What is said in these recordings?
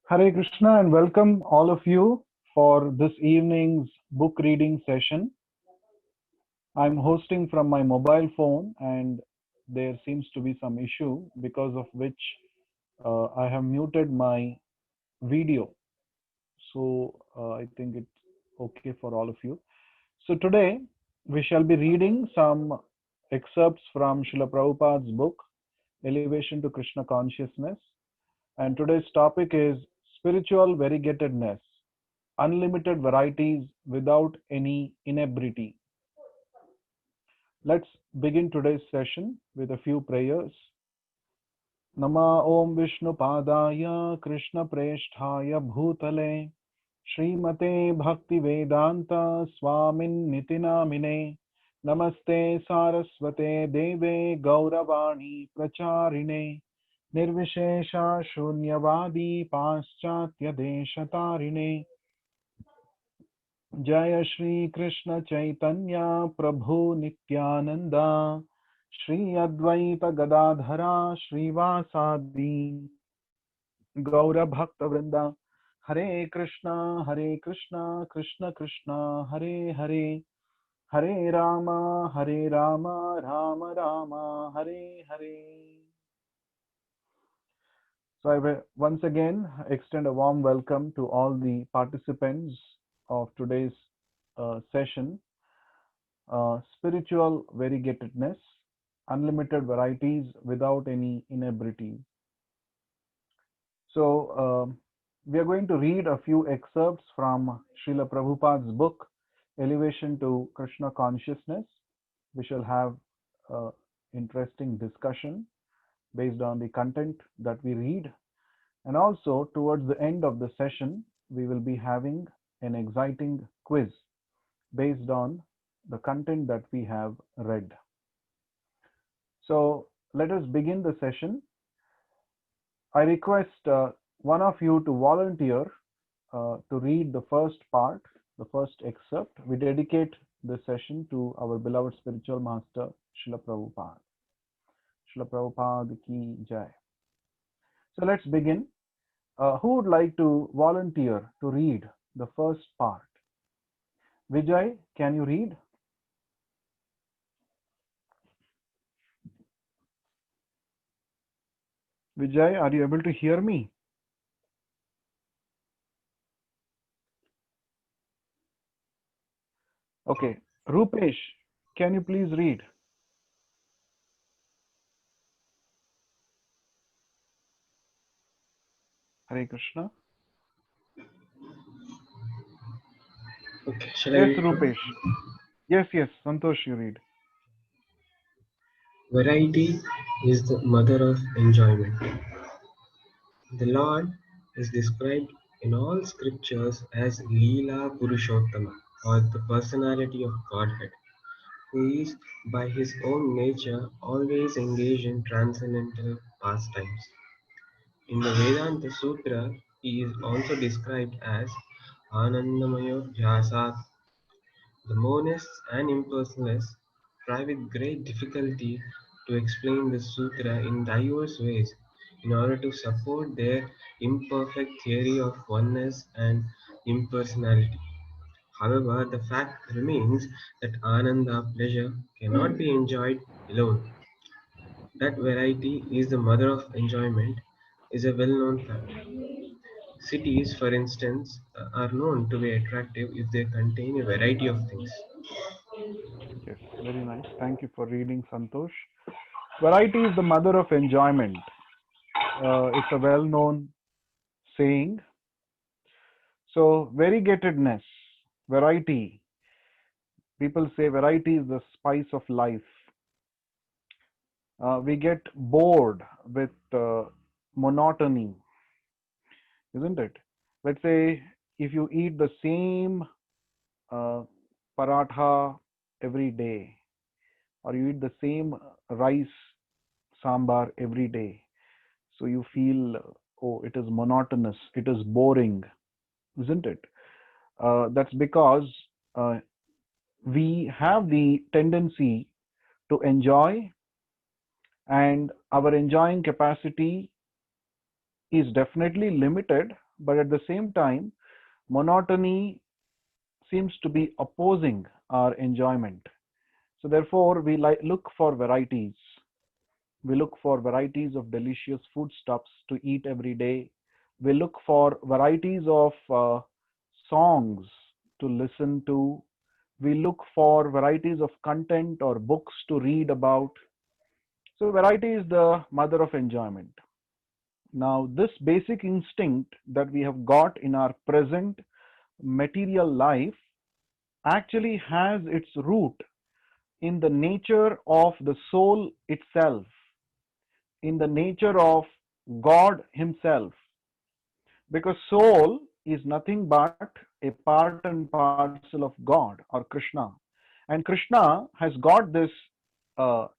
Hare Krishna and welcome all of you for this evening's book reading session. I'm hosting from my mobile phone and there seems to be some issue because of which I have muted my video. So I think it's okay for all of you. So today we shall be reading some excerpts from Srila Prabhupada's book, Elevation to Krishna Consciousness. And today's topic is spiritual variegatedness, unlimited varieties without any inebriety. Let's begin today's session with a few prayers. Nama Om Vishnu Padaya Krishna Preshthaya Bhutale Srimate Bhakti Vedanta Swamin Nitinamine Namaste Saraswate Deve Gauravani Pracharine Nirvishesha Shunyavadi Paschatya Deshatarine जय श्री कृष्ण चैतन्य प्रभु नित्यानंदा श्री अद्वैत गदाधरा श्रीवासादि गौर भक्त वृंदा हरे Krishna Krishna Krishna Hare Hare Hare Ram Ram Ram Hare Hare. So I will once again extend a warm welcome to all the participants of today's session, spiritual variegatedness, unlimited varieties without any inebriety. So we are going to read a few excerpts from Srila Prabhupada's book, Elevation to Krishna Consciousness. We shall have interesting discussion based on the content that we read. And also, towards the end of the session, we will be having an exciting quiz based on the content that we have read. So, let us begin the session. I request one of you to volunteer to read the first part, the first excerpt. We dedicate this session to our beloved spiritual master, Srila Prabhupada. Srila Prabhupada ki jai. So, let's begin. Who would like to volunteer to read the first part? Vijay, can you read? Vijay, are you able to hear me? Okay. Rupesh, can you please read? Hare Krishna. Okay, shall I Yes, read now? Rupesh. Yes, Santosh, you read. Variety is the mother of enjoyment. The Lord is described in all scriptures as Leela Purushottama, or the personality of Godhead, who is by his own nature always engaged in transcendental pastimes. In the Vedanta Sutra, he is also described as Anandamayo Vyasat. The monists and impersonalists try with great difficulty to explain the sutra in diverse ways in order to support their imperfect theory of oneness and impersonality. However, the fact remains that ananda, pleasure, cannot be enjoyed alone. That variety is the mother of enjoyment is a well-known fact. Cities, for instance, are known to be attractive if they contain a variety of things. Yes, very nice. Thank you for reading, Santosh. Variety is the mother of enjoyment. It's a well known saying. So, variegatedness, variety. People say variety is the spice of life. We get bored with monotony, isn't it? Let's say if you eat the same uh, paratha every day, or you eat the same rice sambar every day, so you feel, oh, it is monotonous, it is boring, isn't it? That's because uh, we have the tendency to enjoy, and our enjoying capacity is definitely limited, but at the same time, monotony seems to be opposing our enjoyment. So therefore, we look for varieties. We look for varieties of delicious foodstuffs to eat every day. We look for varieties of songs to listen to. We look for varieties of content or books to read about. So variety is the mother of enjoyment. Now, this basic instinct that we have got in our present material life actually has its root in the nature of the soul itself, in the nature of God Himself. Because soul is nothing but a part and parcel of God or Krishna. And Krishna has got this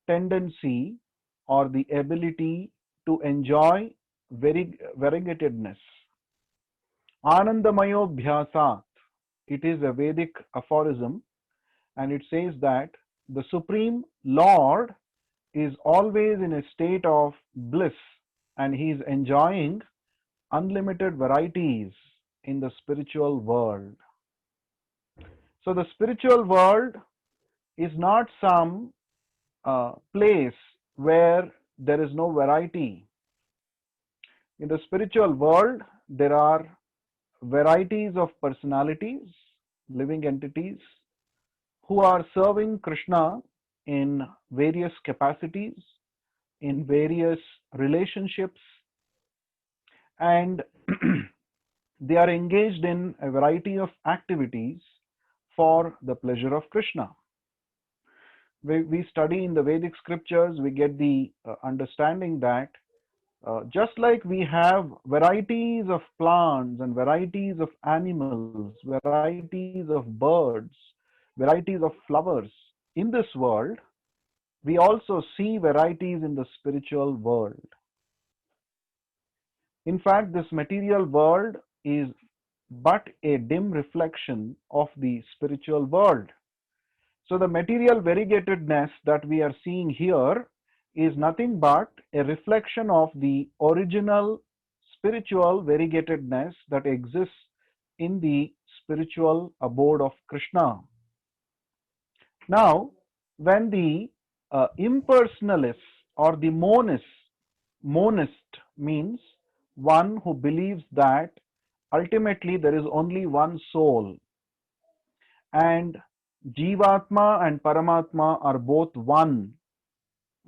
tendency or the ability to enjoy variegatedness. Anandamayo bhyasat. It is a Vedic aphorism, and it says that the Supreme Lord is always in a state of bliss, and he is enjoying unlimited varieties in the spiritual world. So the spiritual world is not some place where there is no variety. In the spiritual world, there are varieties of personalities, living entities, who are serving Krishna in various capacities, in various relationships, and they are engaged in a variety of activities for the pleasure of Krishna. We study in the Vedic scriptures, we get the understanding that just like we have varieties of plants and varieties of animals, varieties of birds, varieties of flowers in this world, we also see varieties in the spiritual world. In fact, this material world is but a dim reflection of the spiritual world. So the material variegatedness that we are seeing here is nothing but a reflection of the original spiritual variegatedness that exists in the spiritual abode of Krishna. Now, when the impersonalist or the monist means one who believes that ultimately there is only one soul, and Jivatma and Paramatma are both one.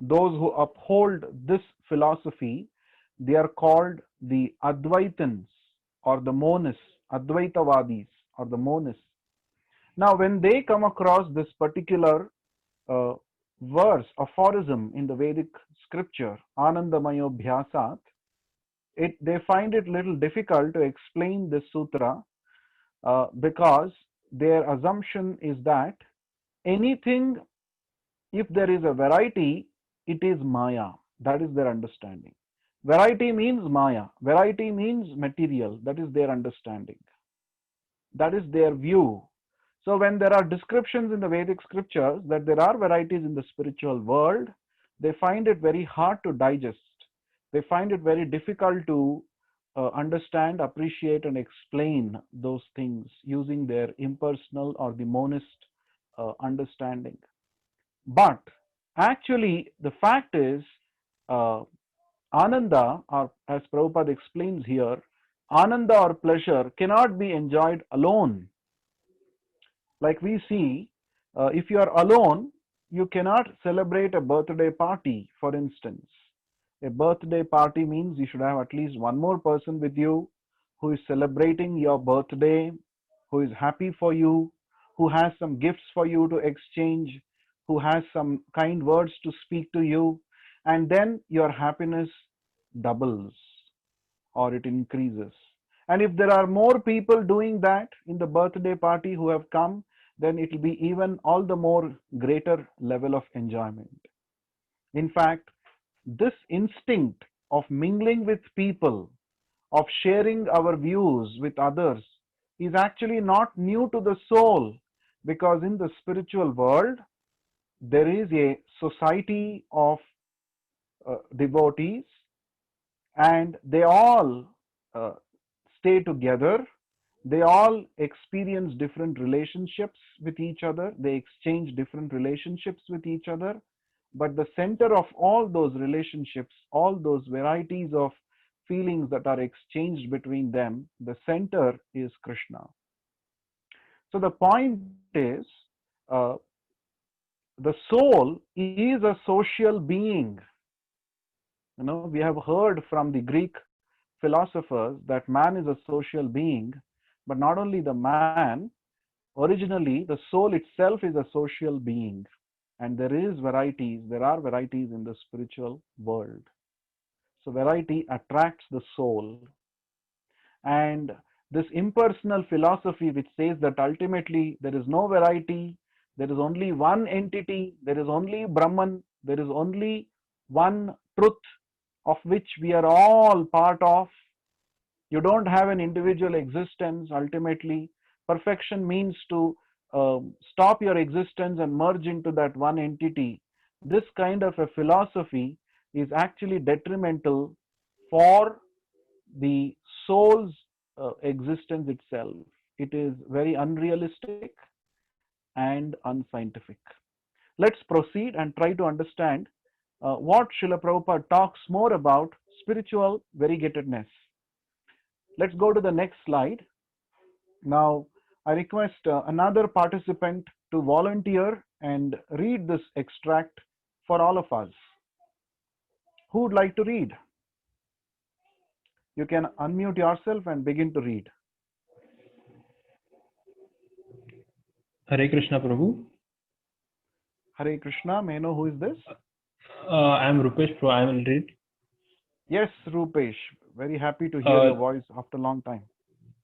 Those who uphold this philosophy, they are called the Advaitins or the monists, Advaitavadis or the monists. Now, when they come across this particular uh, verse, aphorism in the Vedic scripture, Anandamayo Bhyasat, they find it little difficult to explain this sutra because their assumption is that anything, if there is a variety, it is Maya. That is their understanding. Variety means Maya. Variety means material. That is their understanding. That is their view. So when there are descriptions in the Vedic scriptures that there are varieties in the spiritual world, they find it very hard to digest. They find it very difficult to understand, appreciate, and explain those things using their impersonal or the monist understanding. But actually, the fact is, uh, Ananda, or as Prabhupada explains here, Ananda or pleasure cannot be enjoyed alone. Like we see, if you are alone, you cannot celebrate a birthday party, for instance. A birthday party means you should have at least one more person with you who is celebrating your birthday, who is happy for you, who has some gifts for you to exchange, who has some kind words to speak to you, and then your happiness doubles or it increases. And if there are more people doing that in the birthday party who have come, then it will be even all the more greater level of enjoyment. In fact, this instinct of mingling with people, of sharing our views with others, is actually not new to the soul, because in the spiritual world, there is a society of devotees, and they all uh, stay together. They all experience different relationships with each other. They exchange different relationships with each other. But the center of all those relationships, all those varieties of feelings that are exchanged between them, the center is Krishna. So the point is, uh, the soul is a social being. We have heard from the Greek philosophers that man is a social being, but not only the man, originally the soul itself is a social being. And there are varieties in the spiritual world. So variety attracts the soul. And this impersonal philosophy, which says that ultimately there is no variety, there is only one entity, there is only Brahman, there is only one truth of which we are all part of. You don't have an individual existence. Ultimately, perfection means to stop your existence and merge into that one entity. This kind of a philosophy is actually detrimental for the soul's existence itself. It is very unrealistic and unscientific. Let's proceed and try to understand what Srila Prabhupada talks more about spiritual variegatedness. Let's go to the next slide. Now, I request another participant to volunteer and read this extract for all of us. Who would like to read? You can unmute yourself and begin to read. Hare Krishna Prabhu. Hare Krishna, may I know who is this? I am Rupesh Prabhu. I will read. Yes, Rupesh. Very happy to hear your voice after a long time.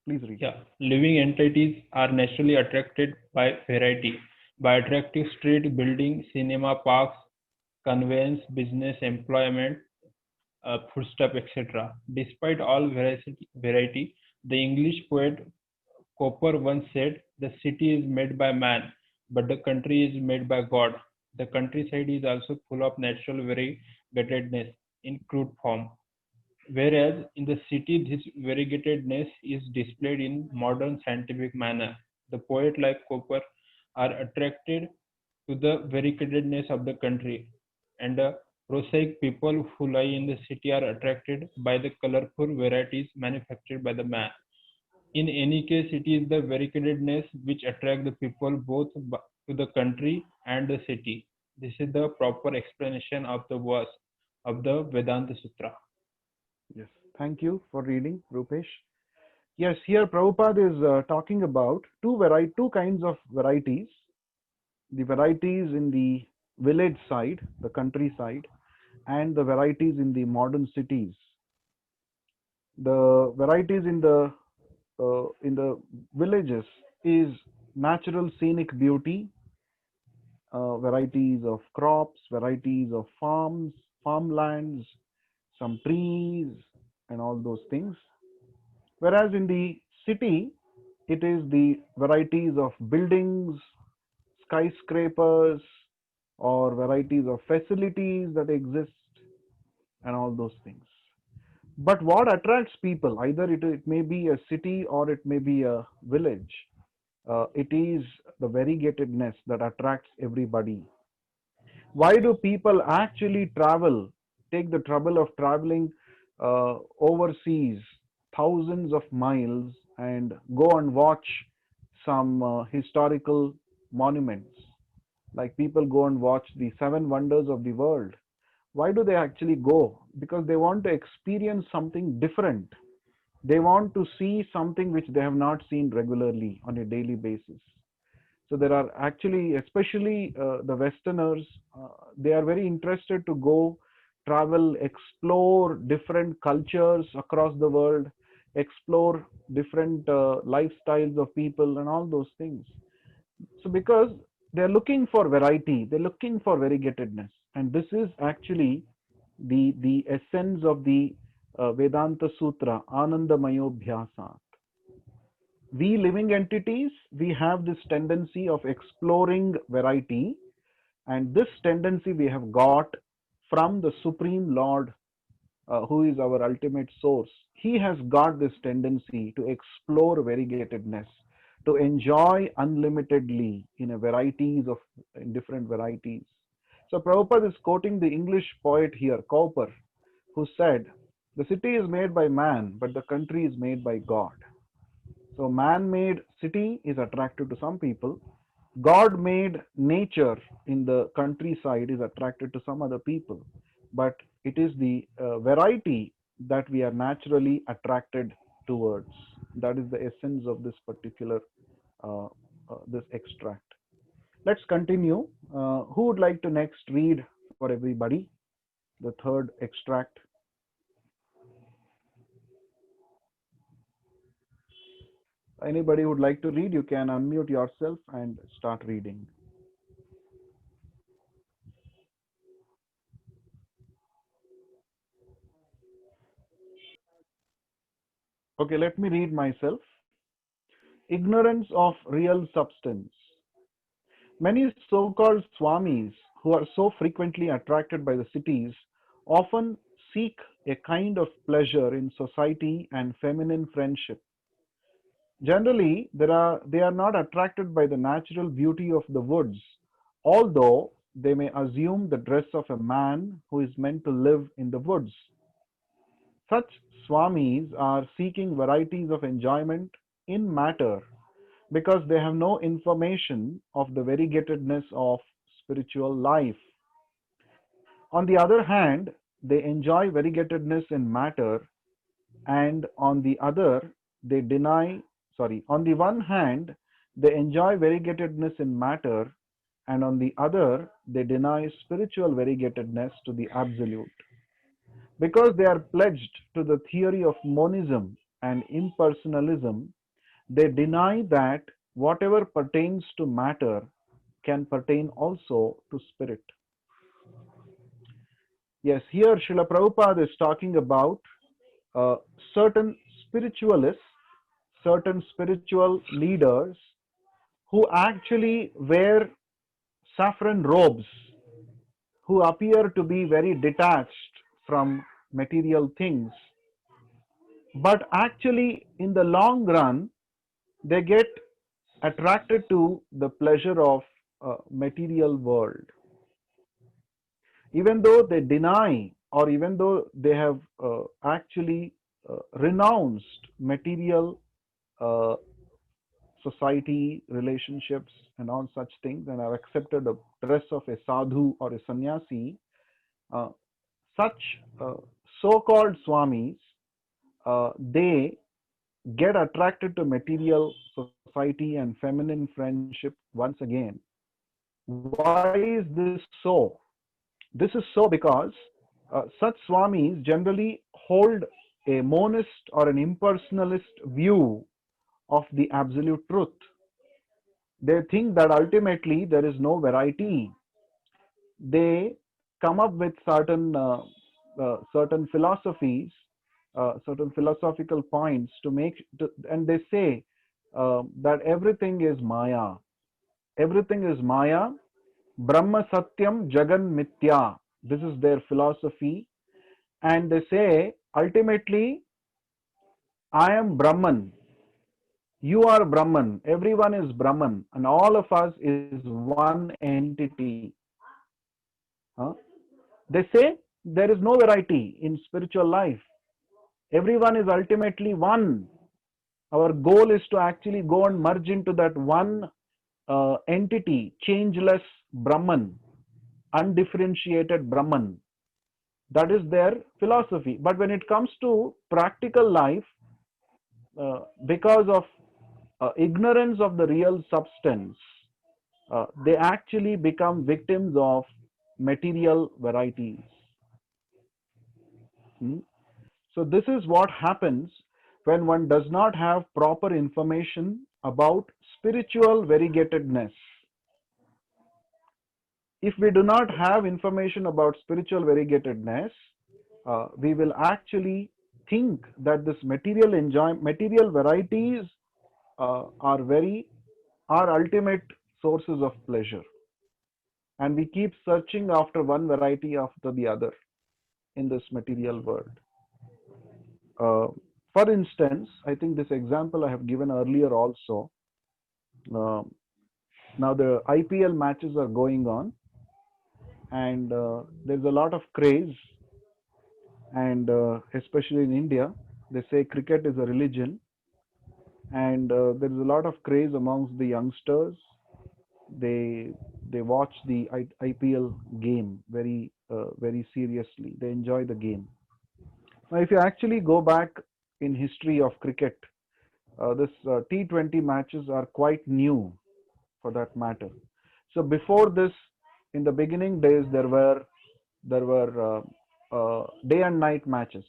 Please read. Yeah, living entities are naturally attracted by variety, by attractive street building, cinema, parks, conveyance, business, employment, foodstuff, etc. Despite all variety, the English poet Cowper once said, "The city is made by man, but the country is made by God." The countryside is also full of natural variegatedness in crude form, whereas in the city this variegatedness is displayed in modern scientific manner. The poet like Cowper are attracted to the variegatedness of the country, and the prosaic people who lie in the city are attracted by the colorful varieties manufactured by the man. In any case, it is the variegatedness which attract the people both to the country and the city. This is the proper explanation of the verse of the Vedanta Sutra. Yes, thank you for reading, Rupesh. Yes, here Prabhupada is talking about two kinds of varieties. The varieties in the village side, the countryside, and the varieties in the modern cities. The varieties in the villages is natural scenic beauty, varieties of crops, varieties of farmlands, some trees, and all those things. Whereas in the city, it is the varieties of buildings, skyscrapers, or varieties of facilities that exist, and all those things. But what attracts people, either it may be a city or it may be a village, it is the variegatedness that attracts everybody. Why do people actually travel, take the trouble of traveling overseas thousands of miles and go and watch some historical monuments? Like people go and watch the seven wonders of the world. Why do they actually go? Because they want to experience something different. They want to see something which they have not seen regularly on a daily basis. So there are actually, especially the Westerners, they are very interested to go, travel, explore different cultures across the world, explore different lifestyles of people, and all those things. So because they're looking for variety, they're looking for variegatedness, and this is actually the essence of the Vedanta Sutra, Anandamayobhyasat. We living entities, we have this tendency of exploring variety, and this tendency we have got from the Supreme Lord who is our ultimate source, he has got this tendency to explore variegatedness, to enjoy unlimitedly in a varieties of in different varieties. So Prabhupada is quoting the English poet here, Cowper, who said, "The city is made by man, but the country is made by God." So man-made city is attractive to some people. God-made nature in the countryside is attracted to some other people. But it is the variety that we are naturally attracted towards. That is the essence of this particular uh, this extract. Let's continue. Who would like to next read for everybody the third extract? Anybody who would like to read, you can unmute yourself and start reading. Okay, let me read myself. Ignorance of real substance. Many so-called swamis who are so frequently attracted by the cities often seek a kind of pleasure in society and feminine friendship. Generally, they are not attracted by the natural beauty of the woods, although they may assume the dress of a man who is meant to live in the woods. Such swamis are seeking varieties of enjoyment in matter because they have no information of the variegatedness of spiritual life. On the other hand, they enjoy variegatedness in matter, and on the one hand, they enjoy variegatedness in matter, and on the other, they deny spiritual variegatedness to the absolute. Because they are pledged to the theory of monism and impersonalism, they deny that whatever pertains to matter can pertain also to spirit. Yes, here Srila Prabhupada is talking about uh, certain spiritualists, certain spiritual leaders who actually wear saffron robes, who appear to be very detached from material things, but actually in the long run they get attracted to the pleasure of material world, even though they deny, or even though they have actually renounced material uh, society relationships and all such things, and have accepted the dress of a sadhu or a sannyasi. uh, Such so-called swamis, they get attracted to material society and feminine friendship once again. Why is this so? This is so because such swamis generally hold a monist or an impersonalist view of the absolute truth. They think that ultimately there is no variety. They come up with certain philosophies, certain philosophical points and they say that everything is Maya. Everything is Maya. Brahma Satyam Jagan Mithya. This is their philosophy. And they say, ultimately, I am Brahman. You are Brahman. Everyone is Brahman. And all of us is one entity. Huh? They say there is no variety in spiritual life. Everyone is ultimately one. Our goal is to actually go and merge into that one entity, changeless Brahman, undifferentiated Brahman. That is their philosophy. But when it comes to practical life, because of ignorance of the real substance, they actually become victims of material varieties. Hmm? So this is what happens when one does not have proper information about spiritual variegatedness. If we do not have information about spiritual variegatedness, we will actually think that this material varieties are ultimate sources of pleasure, and we keep searching after one variety after the other. in this material world. Uh, for instance, I think this example I have given earlier also. Uh, Now the IPL matches are going on, and there's a lot of craze, and especially in India, they say cricket is a religion, and there is a lot of craze amongst the youngsters. They watch the IPL game very seriously. They enjoy the game. Now, if you actually go back in history of cricket, this T20 matches are quite new for that matter. So before this, in the beginning days, there were day and night matches,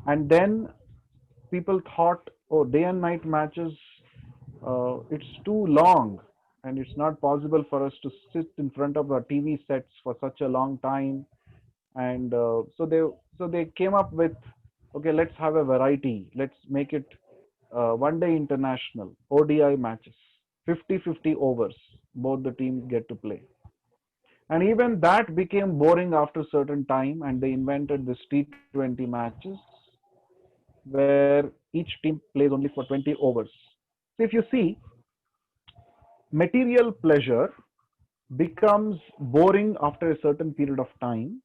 and then people thought, oh, day and night matches, it's too long, and it's not possible for us to sit in front of our TV sets for such a long time. And so they came up with, okay, let's have a variety. Let's make it one day international ODI matches, 50-50 overs. Both the teams get to play. And even that became boring after a certain time, and they invented this T20 matches where each team plays only for 20 overs. So if you see, material pleasure becomes boring after a certain period of time.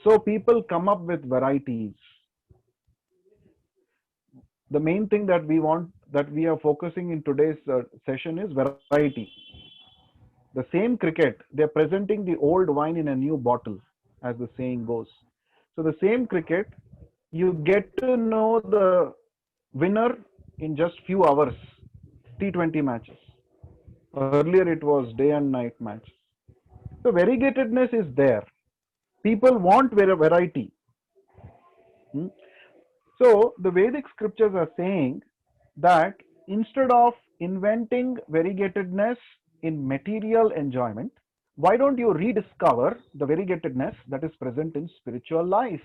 So people come up with varieties. The main thing that we are focusing in today's session is variety. The same cricket, they're presenting the old wine in a new bottle, as the saying goes. So the same cricket, you get to know the winner in just few hours. T20 matches. Earlier it was day and night matches. So variegatedness is there. People want variety. Hmm? So the Vedic scriptures are saying that instead of inventing variegatedness in material enjoyment, why don't you rediscover the variegatedness that is present in spiritual life?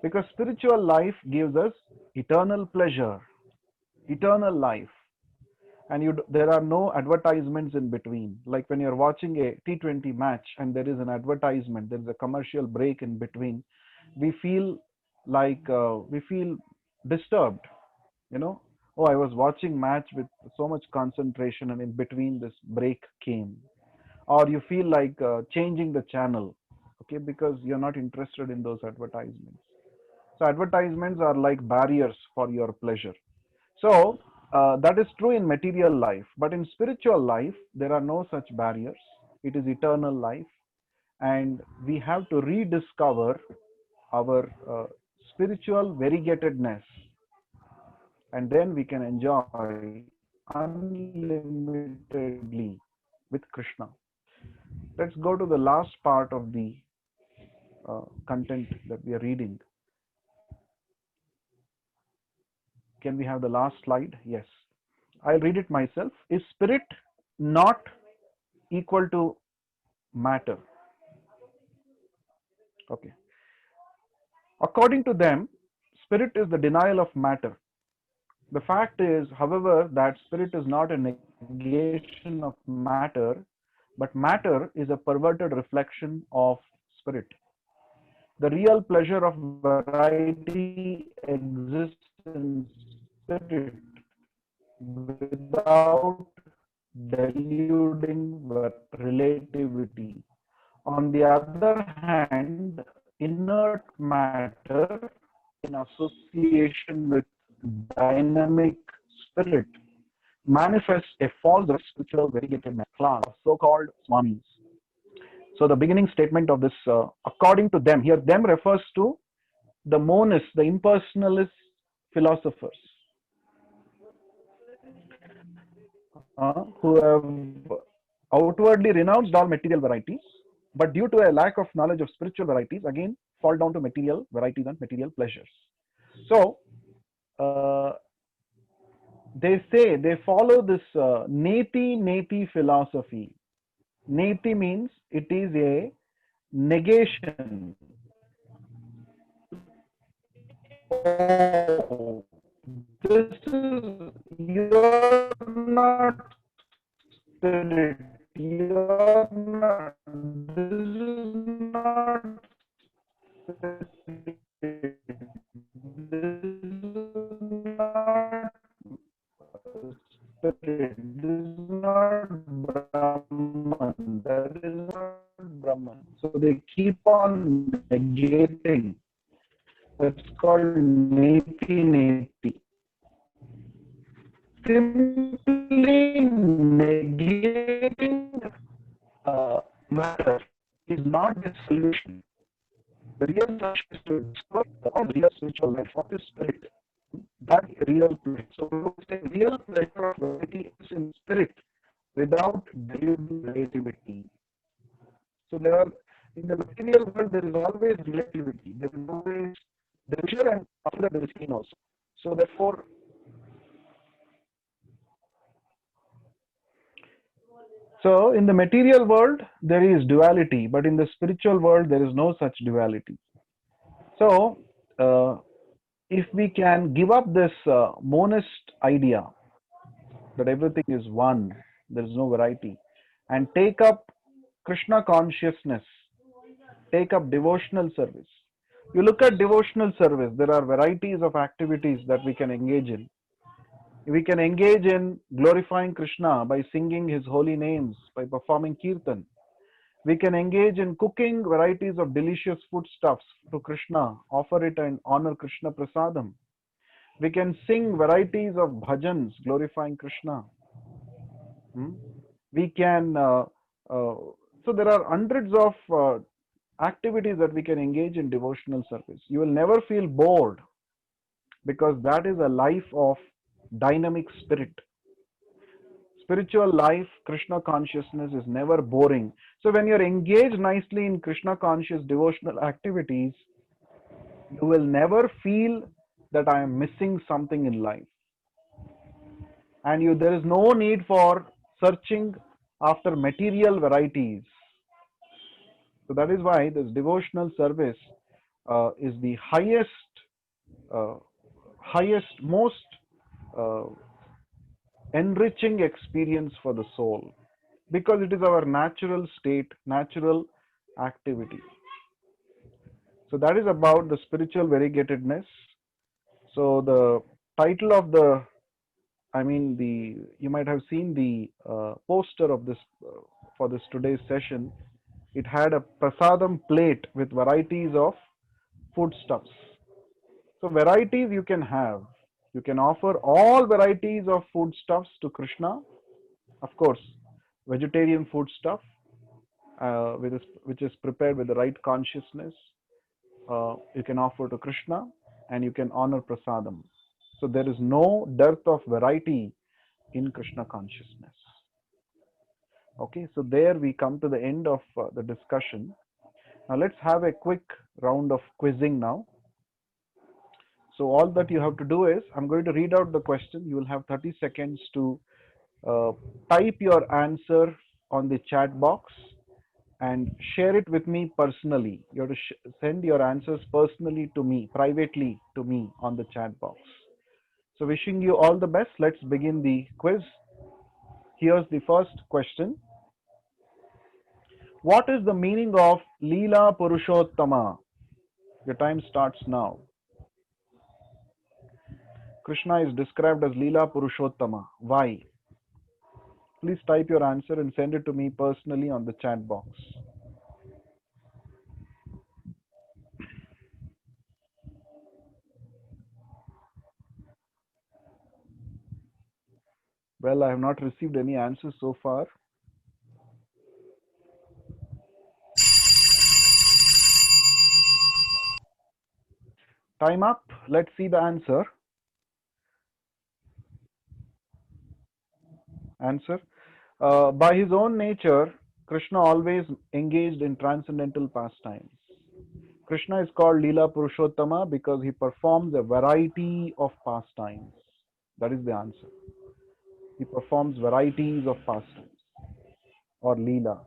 Because spiritual life gives us eternal pleasure, eternal life, and there are no advertisements in between. Like when you're watching a T20 match and there is an advertisement, there is a commercial break in between, we feel we feel disturbed. You know, oh, I was watching match with so much concentration, and in between this break came, or you feel like changing the channel, okay, because you're not interested in those advertisements. So advertisements are like barriers for your pleasure. So that is true in material life, but in spiritual life, there are no such barriers. It is eternal life, and we have to rediscover our spiritual variegatedness, and then we can enjoy unlimitedly with Krishna. Let's go to the last part of the content that we are reading. Can we have the last slide? Yes. I'll read it myself. Is spirit not equal to matter? Okay. According to them, spirit is the denial of matter. The fact is, however, that spirit is not a negation of matter, but matter is a perverted reflection of spirit. The real pleasure of variety exists in spirit without deluding relativity. On the other hand, inert matter in association with dynamic spirit manifests a false spiritual variegated class of so-called swamis. So the beginning statement of this, according to them, here them refers to the monists, the impersonalist philosophers, who have outwardly renounced all material varieties, but due to a lack of knowledge of spiritual varieties, again fall down to material varieties and material pleasures. So they say they follow this neti philosophy. Neti means it is a negation. Oh, this is, you're not spirit. you're not, this is not spirit. This is not spirit. This is not Brahman. That is not Brahman. So they keep on negating. That's called neti neti. Simply negating matter is not the solution. The real solution is to discover the real spiritual life, what is spirit. That real pleasure. So we would say real pleasure of reality is in spirit without deluding relativity. So there are, in the material world there is always relativity. There is always the picture, and after that there is seen also. So therefore, so in the material world there is duality, but in the spiritual world there is no such duality. So if we can give up this monist idea that everything is one, there is no variety, and take up Krishna consciousness, take up devotional service. You look at devotional service, there are varieties of activities that we can engage in. We can engage in glorifying Krishna by singing his holy names, by performing kirtan. We can engage in cooking varieties of delicious foodstuffs to Krishna, offer it and honor Krishna prasadam. We can sing varieties of bhajans glorifying Krishna. We can, so there are hundreds of activities that we can engage in devotional service. You will never feel bored because that is a life of dynamic spirit. Spiritual life, Krishna consciousness is never boring. So when you're engaged nicely in Krishna conscious devotional activities, you will never feel that I am missing something in life. And there is no need for searching after material varieties. So that is why this devotional service is the most enriching experience for the soul, because it is our natural state, natural activity. So that is about the spiritual variegatedness. So the title of the, you might have seen the poster of this for this today's session. It had a prasadam plate with varieties of foodstuffs. So varieties you can have. You can offer all varieties of foodstuffs to Krishna. Of course, vegetarian foodstuff, which is prepared with the right consciousness, you can offer to Krishna, and you can honor prasadam. So there is no dearth of variety in Krishna consciousness. Okay, so there we come to the end of the discussion. Now let's have a quick round of quizzing now. So all that you have to do is, I'm going to read out the question. You will have 30 seconds to type your answer on the chat box and share it with me personally. You have to send your answers personally to me, privately to me on the chat box. So wishing you all the best. Let's begin the quiz. Here's the first question. What is the meaning of Leela Purushottama? Your time starts now. Krishna is described as Leela Purushottama. Why? Please type your answer and send it to me personally on the chat box. Well, I have not received any answers so far. Time up. Let's see the answer. Answer. By his own nature, Krishna always engaged in transcendental pastimes. Krishna is called Leela Purushottama because he performs a variety of pastimes. That is the answer. He performs varieties of pastimes or Leelas.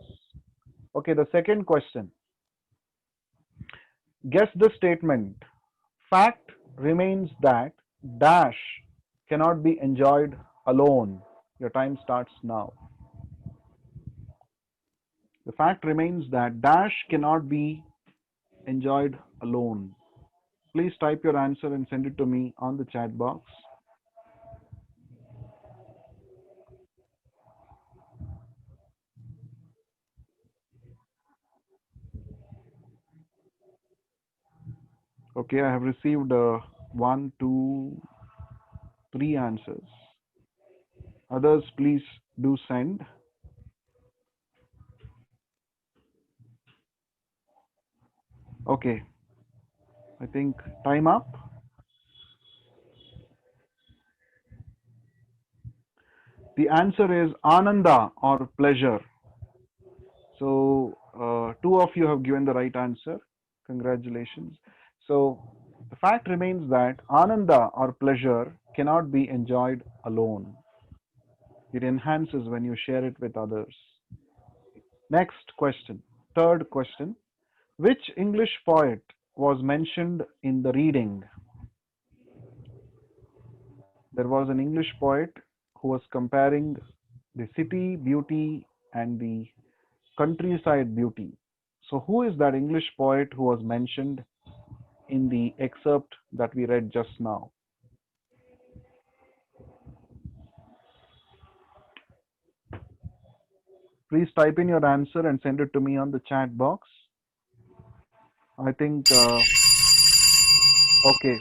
Okay, the second question. Guess the statement. Fact remains that dash cannot be enjoyed alone. Your time starts now. The fact remains that dash cannot be enjoyed alone. Please type your answer and send it to me on the chat box. Okay, I have received 1, 2, 3 answers. Others, please do send. Okay, I think time up. The answer is Ananda or pleasure. So, 2 of you have given the right answer. Congratulations. So, the fact remains that Ananda or pleasure cannot be enjoyed alone. It enhances when you share it with others. Next question, third question. Which English poet was mentioned in the reading? There was an English poet who was comparing the city beauty and the countryside beauty. So, who is that English poet who was mentioned in the excerpt that we read just now? Please type in your answer and send it to me on the chat box. I think, okay,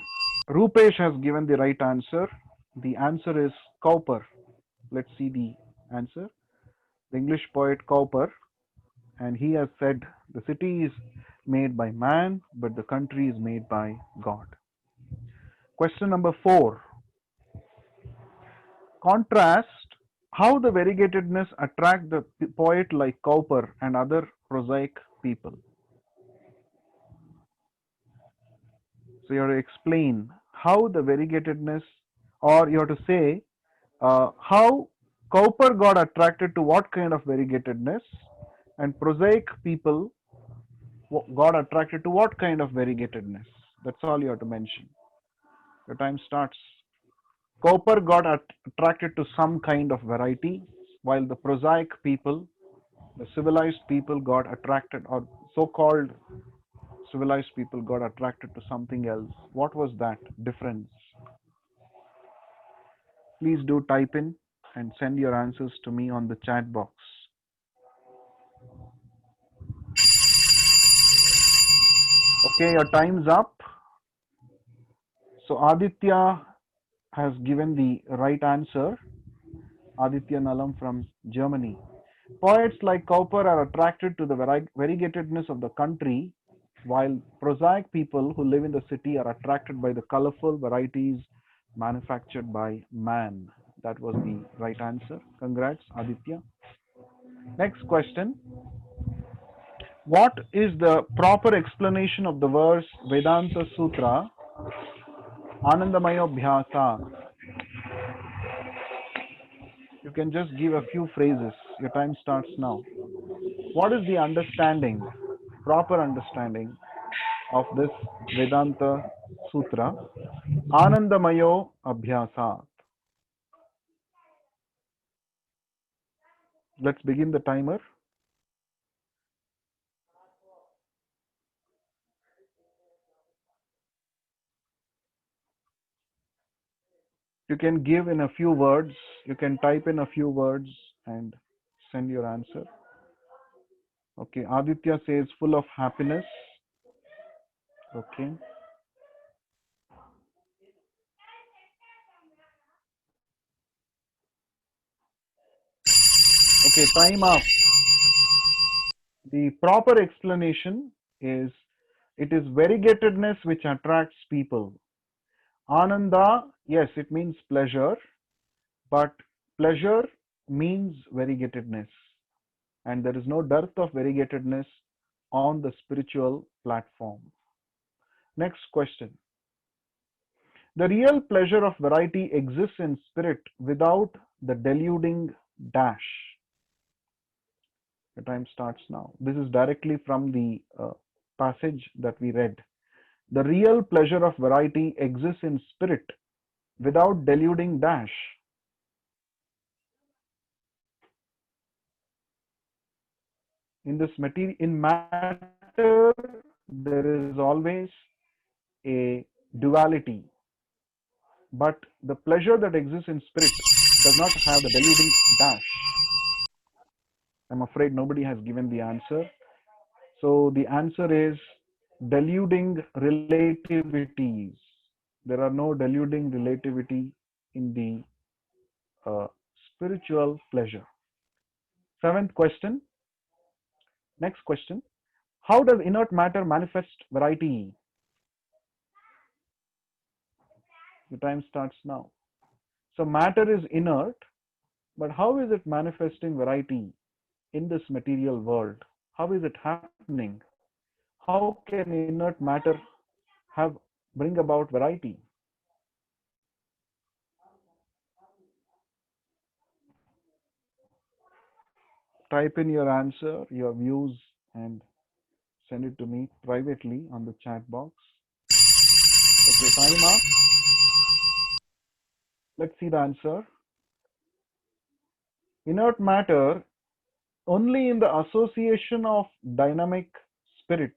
Rupesh has given the right answer. The answer is Cowper. Let's see the answer. The English poet Cowper, and he has said the city is made by man, but the country is made by God. Question number 4. Contrast how the variegatedness attract the poet like Cowper and other prosaic people. So you have to explain how the variegatedness, or you have to say how Cowper got attracted to what kind of variegatedness, and prosaic people got attracted to what kind of variegatedness. That's all you have to mention. Your time starts. Cowper got attracted to some kind of variety, while the prosaic people, the civilized people, got attracted, or so-called civilized people got attracted to something else. What was that difference? Please do type in and send your answers to me on the chat box. Okay, your time's up. So Aditya has given the right answer. Aditya Nalam from Germany. Poets like Cowper are attracted to the variegatedness of the country, while prosaic people who live in the city are attracted by the colorful varieties manufactured by man. That was the right answer. Congrats, Aditya. Next question. What is the proper explanation of the verse Vedanta Sutra, Anandamaya Bhyasa? You can just give a few phrases. Your time starts now. What is the understanding, proper understanding of this Vedanta Sutra, Anandamayo Abhyasat? Let's begin the timer. You can give in a few words. You can type in a few words and send your answer. Okay, Aditya says full of happiness. Okay. Okay, time up. The proper explanation is it is variegatedness which attracts people. Ananda, yes, it means pleasure, but pleasure means variegatedness, and there is no dearth of variegatedness on the spiritual platform. Next question. The real pleasure of variety exists in spirit without the deluding dash. The time starts now. This is directly from the passage that we read. The real pleasure of variety exists in spirit without deluding dash. In this material, in matter, there is always a duality, but the pleasure that exists in spirit does not have the deluding dash. I'm afraid nobody has given the answer. So the answer is deluding relativities. There are no deluding relativity in the spiritual pleasure. Seventh question. Next question. How does inert matter manifest variety? The time starts now. So matter is inert, but how is it manifesting variety in this material world? How is it happening? How can inert matter have bring about variety? Type in your answer, your views, and send it to me privately on the chat box. Okay, time up. Let's see the answer. Inert matter, only in the association of dynamic spirit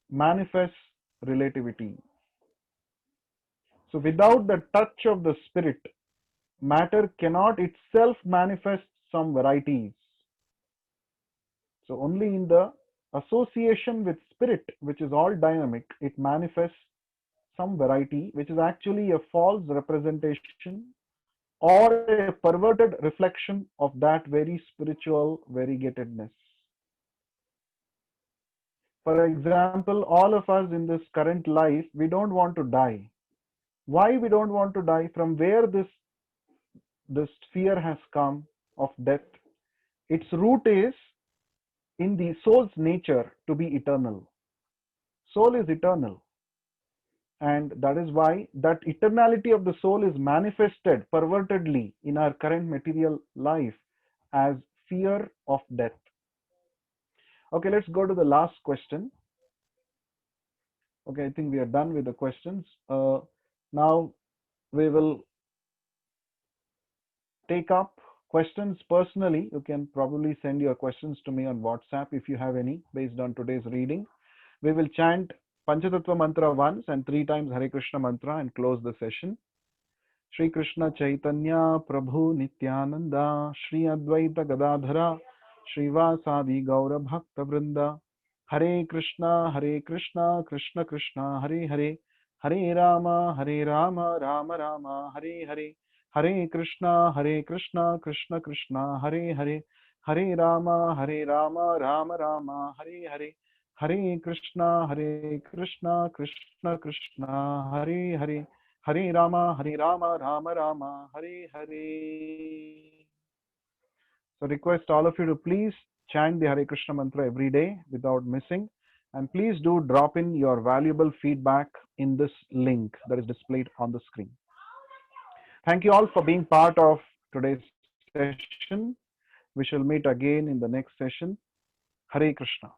manifests relativity. So without the touch of the spirit, matter cannot itself manifest some varieties. So only in the association with spirit, which is all dynamic, it manifests some variety, which is actually a false representation or a perverted reflection of that very spiritual variegatedness. For example, all of us in this current life, we don't want to die. Why we don't want to die? From where this fear has come of death? Its root is in the soul's nature to be eternal. Soul is eternal. And that is why that eternality of the soul is manifested pervertedly in our current material life as fear of death. Okay, let's go to the last question. Okay, I think we are done with the questions. Now we will take up questions personally. You can probably send your questions to me on WhatsApp if you have any based on today's reading. We will chant Panchatattva mantra once and 3 times Hare Krishna mantra and close the session. Shri Krishna Chaitanya Prabhu Nityananda Shri Advaita Gadadhara Srivasadi Gaura Bhakta Vrinda Hare Krishna Krishna Krishna Hare Hare Hare Rama Rama Rama Hare Hare Hare Krishna Krishna Krishna Hare Hare Hare Rama Rama Rama Hare Hare Hare Krishna Krishna Krishna Hare Hare Hare Rama Rama Rama Hare Hare. So request all of you to please chant the Hare Krishna mantra every day without missing, and please do drop in your valuable feedback in this link that is displayed on the screen. Thank you all for being part of today's session. We shall meet again in the next session. Hare Krishna.